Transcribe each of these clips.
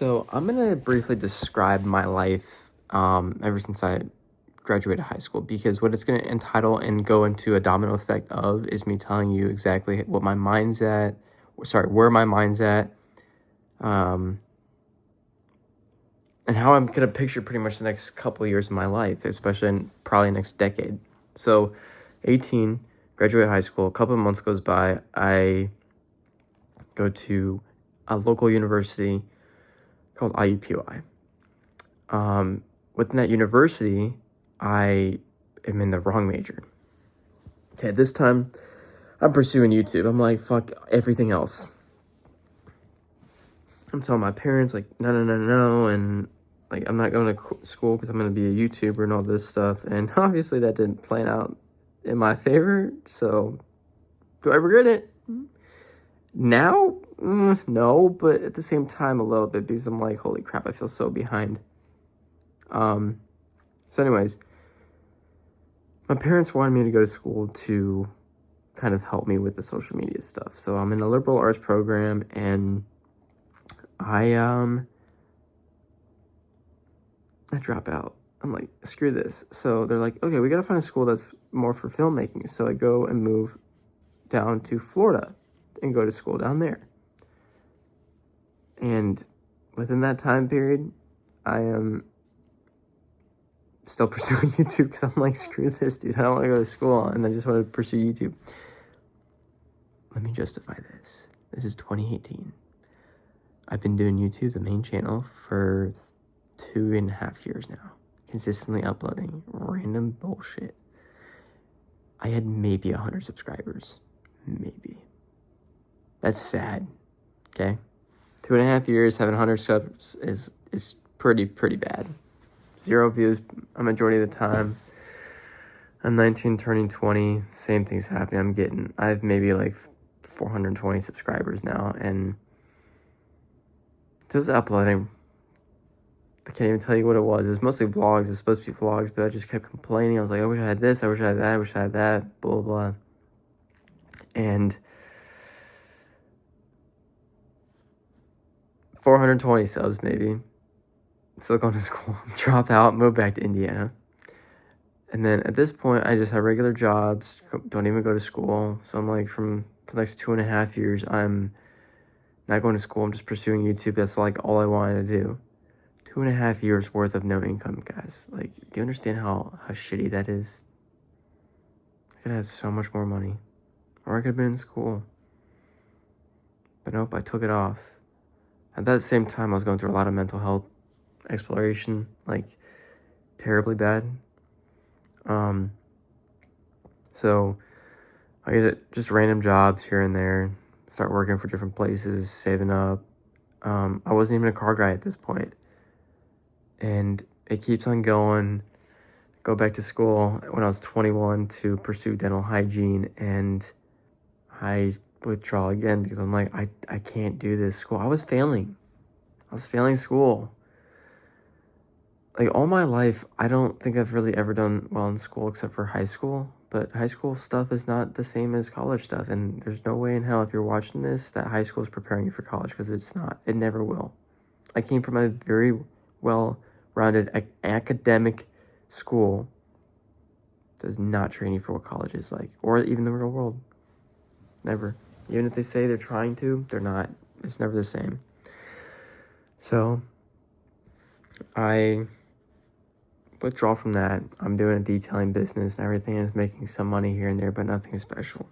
So I'm gonna briefly describe my life ever since I graduated high school, because what it's gonna entitle and go into a domino effect of is me telling you exactly what my mind's at, where my mind's at, um, and how I'm gonna picture pretty much the next couple of years of my life, especially in probably next decade. So, 18, graduate high school. A couple of months goes by. I go to a local university called IUPUI. Within that university, I am in the wrong major. Okay, this time I'm pursuing YouTube. I'm like, fuck everything else. I'm telling my parents, like, no, and like, I'm not going to school because I'm going to be a YouTuber and all this stuff. And obviously that didn't plan out in my favor. So, do I regret it? Now? No, but at the same time, a little bit, because I'm like, holy crap, I feel so behind. So anyways, my parents wanted me to go to school to kind of help me with the social media stuff. So I'm in a liberal arts program, and I drop out. I'm like, screw this. So they're like, okay, we gotta find a school that's more for filmmaking. So I go and move down to Florida and go to school down there. And within that time period, I am still pursuing YouTube, because I'm like, screw this, dude. I don't want to go to school, and I just want to pursue YouTube. Let me justify this. This is 2018. I've been doing YouTube, the main channel, for 2.5 years now, consistently uploading random bullshit. I had maybe 100 subscribers. Maybe. That's sad. Okay? 2.5 years, having 100 subs is pretty bad. 0 views a majority of the time. I'm 19, turning 20. Same thing's happening. I have maybe like 420 subscribers now, and just uploading. I can't even tell you what it was. It was mostly vlogs. It was supposed to be vlogs, but I just kept complaining. I was like, I wish I had this. I wish I had that. I wish I had that. Blah, blah, blah. And 420 subs, maybe. Still going to school. Drop out. Move back to Indiana. And then at this point, I just have regular jobs. Don't even go to school. So I'm like, for the next 2.5 years, I'm not going to school. I'm just pursuing YouTube. That's like all I wanted to do. 2.5 years worth of no income, guys. Like, do you understand how shitty that is? I could have had so much more money. Or I could have been in school. But nope, I took it off. At that same time, I was going through a lot of mental health exploration. Like, terribly bad. So I get just random jobs here and there. Start working for different places, saving up. I wasn't even a car guy at this point. And it keeps on going. Go back to school when I was 21 to pursue dental hygiene, and I withdraw again because I'm like, I can't do this school. I was failing school. Like, all my life, I don't think I've really ever done well in school except for high school. But high school stuff is not the same as college stuff. And there's no way in hell, if you're watching this, that high school is preparing you for college, because it's not. It never will. I came from a very well-rounded academic school. Does not train you for what college is like, or even the real world. Never. Even if they say they're trying to, they're not. It's never the same. So I withdraw from that. I'm doing a detailing business, and everything is making some money here and there, but nothing special.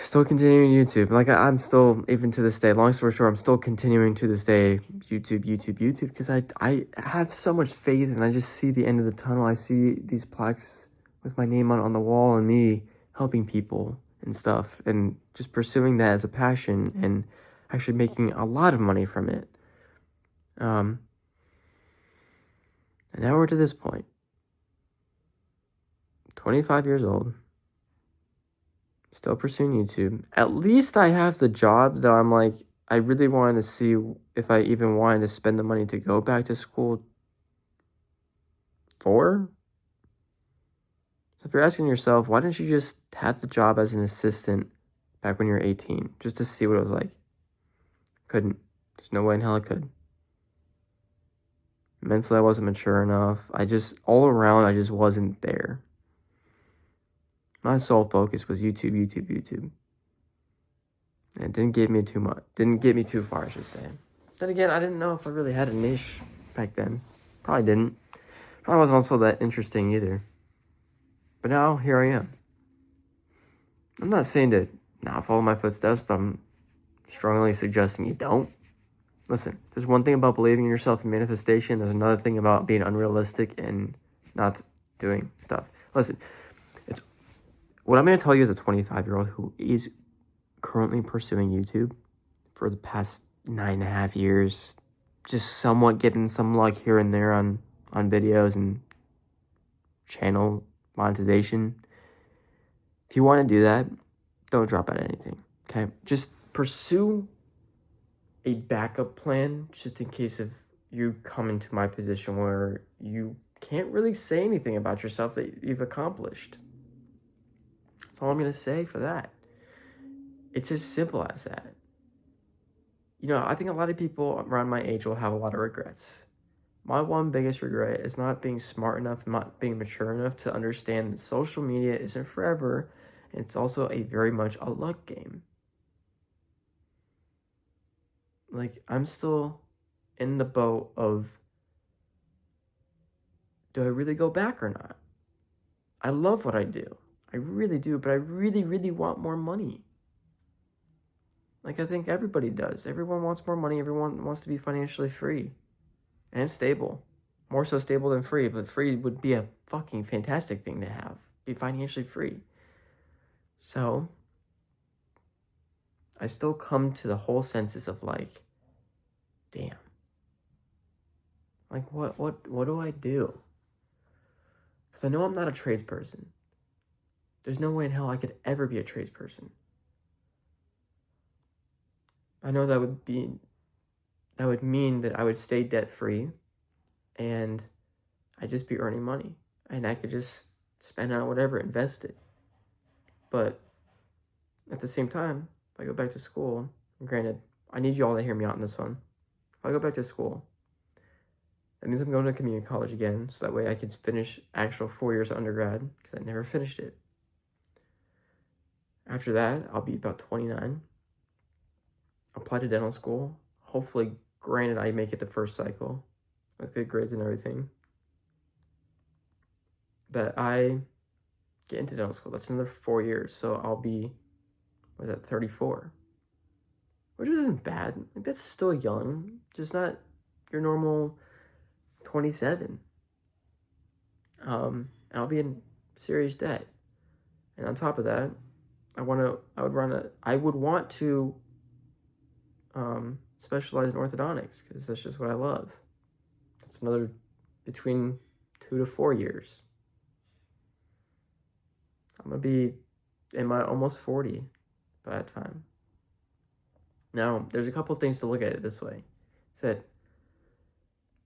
Still continuing YouTube. Like, I'm still, even to this day, long story short, I'm still continuing to this day YouTube, because I have so much faith, and I just see the end of the tunnel. I see these plaques with my name on the wall, and me helping people and stuff, and just pursuing that as a passion, and actually making a lot of money from it. And now we're to this point. 25 years old. Still pursuing YouTube. At least I have the job that I'm like, I really wanted to see if I even wanted to spend the money to go back to school for. So if you're asking yourself, why didn't you just have the job as an assistant back when you were 18, just to see what it was like? Couldn't. There's no way in hell I could. Mentally, I wasn't mature enough. All around, I just wasn't there. My sole focus was YouTube, YouTube, YouTube. And it didn't get me too much. Didn't get me too far, I should say. Then again, I didn't know if I really had a niche back then. Probably didn't. Probably wasn't also that interesting either. But now, here I am. I'm not saying to not follow my footsteps, but I'm strongly suggesting you don't. Listen, there's one thing about believing in yourself and manifestation. There's another thing about being unrealistic and not doing stuff. Listen, it's what I'm going to tell you as a 25-year-old who is currently pursuing YouTube for the past 9.5 years, just somewhat getting some luck here and there on videos and channel monetization. If you want to do that, don't drop out anything, okay? Just pursue a backup plan just in case if you come into my position where you can't really say anything about yourself that you've accomplished. That's all I'm going to say for that. It's as simple as that. You know, I think a lot of people around my age will have a lot of regrets. My one biggest regret is not being smart enough, not being mature enough to understand that social media isn't forever, and it's also very much a luck game. Like, I'm still in the boat of, do I really go back or not? I love what I do. I really do, but I really, really want more money. Like, I think everybody does. Everyone wants more money. Everyone wants to be financially free and stable. More so stable than free, but free would be a fucking fantastic thing to have. Be financially free. So, I still come to the whole senses of like, damn. Like, what do I do? Because I know I'm not a tradesperson. There's no way in hell I could ever be a tradesperson. I know that would mean that I would stay debt-free and I'd just be earning money and I could just spend it on whatever, invest it. But at the same time, if I go back to school, granted, I need you all to hear me out on this one. If I go back to school, that means I'm going to community college again, so that way I could finish actual 4 years of undergrad, because I never finished it. After that, I'll be about 29. Apply to dental school. Hopefully, granted, I make it the first cycle with good grades and everything. That I get into dental school. That's another 4 years, so I'll be, 34? Which isn't bad. Like, that's still young, just not your normal 27. And I'll be in serious debt. And on top of that, I would want to specialize in orthodontics, because that's just what I love. It's another between 2 to 4 years. I'm gonna be in my almost 40 by that time. Now, there's a couple things to look at it this way. It's that,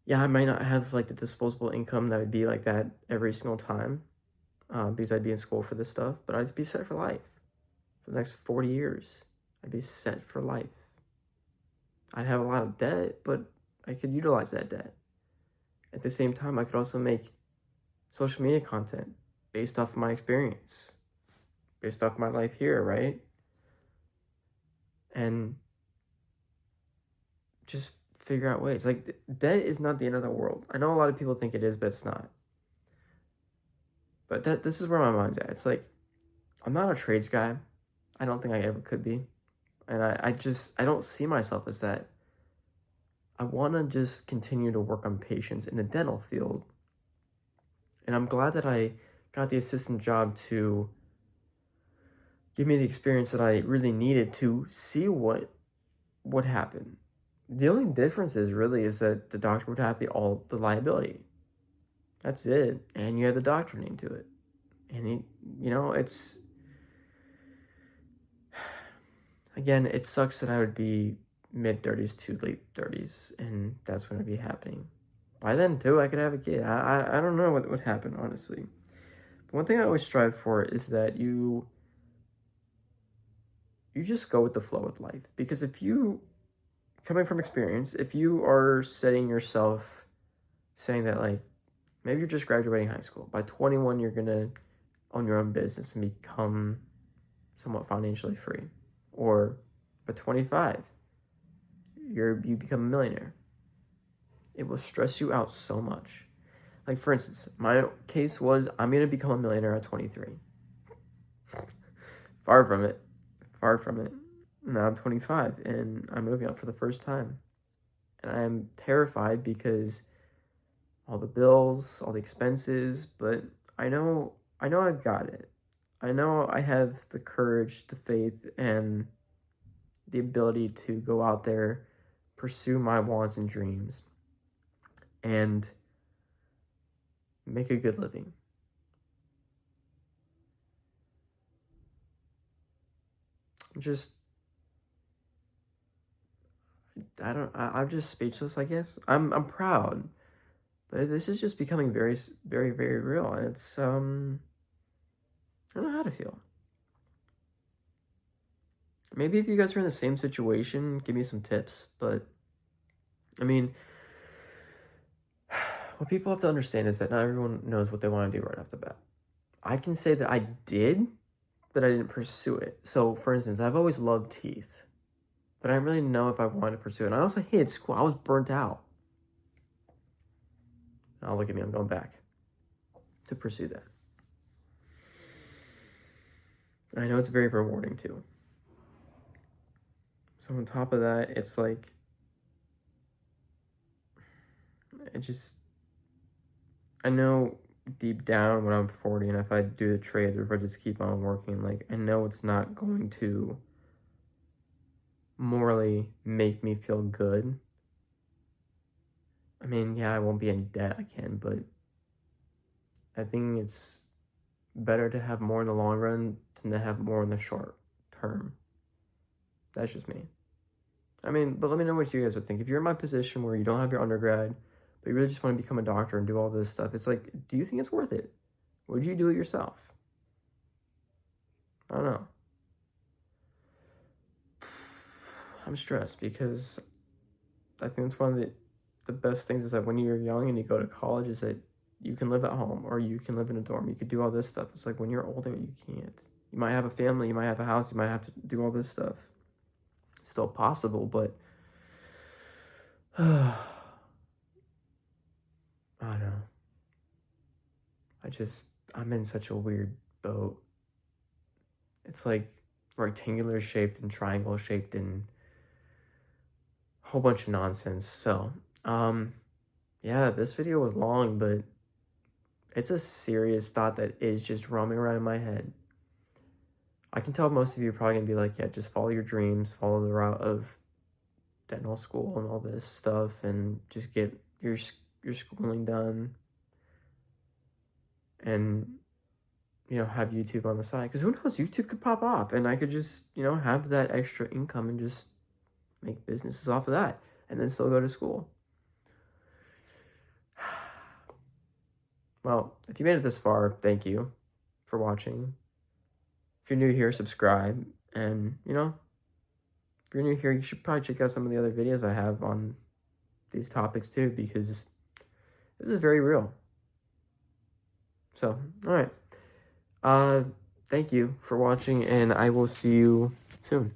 yeah, I might not have like the disposable income that would be like that every single time, because I'd be in school for this stuff, but I'd be set for life. For the next 40 years, I'd be set for life. I'd have a lot of debt, but I could utilize that debt. At the same time, I could also make social media content based off of my experience, based off my life here, right? And just figure out ways. Like, debt is not the end of the world. I know a lot of people think it is, but it's not. But this is where my mind's at. It's like, I'm not a trades guy. I don't think I ever could be. And I don't see myself as that. I want to just continue to work on patients in the dental field. And I'm glad that I got the assistant job to give me the experience that I really needed to see what happened. The only difference is that the doctor would have the liability. That's it. And you have the doctor name to it. And it's, again, it sucks that I would be mid-30s to late 30s, and that's when it'd be happening. By then, too, I could have a kid. I don't know what would happen, honestly. But one thing I always strive for is that you just go with the flow with life. Because if you coming from experience, if you are setting yourself, saying that, like, maybe you're just graduating high school. By 21, you're going to own your own business and become somewhat financially free. Or by 25, you become a millionaire. It will stress you out so much. Like, for instance, my case was I'm going to become a millionaire at 23. Far from it. Far from it. Now I'm 25 and I'm moving up for the first time. And I'm terrified because all the bills, all the expenses, but I know I've got it. I know I have the courage, the faith, and the ability to go out there, pursue my wants and dreams, and make a good living. I'm just speechless, I guess. I'm proud, but this is just becoming very, very, very real, and it's, I don't know how to feel. Maybe if you guys are in the same situation, give me some tips, but, I mean, what people have to understand is that not everyone knows what they want to do right off the bat. I can say that I did, but I didn't pursue it. So, for instance, I've always loved teeth, but I didn't really know if I wanted to pursue it. And I also hated school. I was burnt out. Now look at me, I'm going back to pursue that. And I know it's very rewarding too. So on top of that, it's like, I know deep down when I'm 40 and if I do the trades or if I just keep on working, like, I know it's not going to morally make me feel good. I mean, yeah, I won't be in debt again, but I think it's better to have more in the long run than to have more in the short term. That's just me. I mean, but let me know what you guys would think. If you're in my position where you don't have your undergrad, but you really just want to become a doctor and do all this stuff, it's like, do you think it's worth it? Would you do it yourself? I don't know. I'm stressed because I think it's one of the best things is that when you're young and you go to college is that you can live at home or you can live in a dorm. You could do all this stuff. It's like when you're older, you can't. You might have a family, you might have a house, you might have to do all this stuff. It's still possible, but I don't know. I'm in such a weird boat. It's like rectangular shaped and triangle shaped and a whole bunch of nonsense. So, yeah, this video was long, but it's a serious thought that is just roaming around in my head. I can tell most of you are probably gonna be like, yeah, just follow your dreams, follow the route of dental school and all this stuff, and just get your schooling done, and have YouTube on the side, because who knows, YouTube could pop off, and I could just have that extra income and just make businesses off of that, and then still go to school. Well, if you made it this far, thank you for watching. If you're new here, subscribe, and if you're new here, you should probably check out some of the other videos I have on these topics too, because this is very real. So, all right. Thank you for watching, and I will see you soon.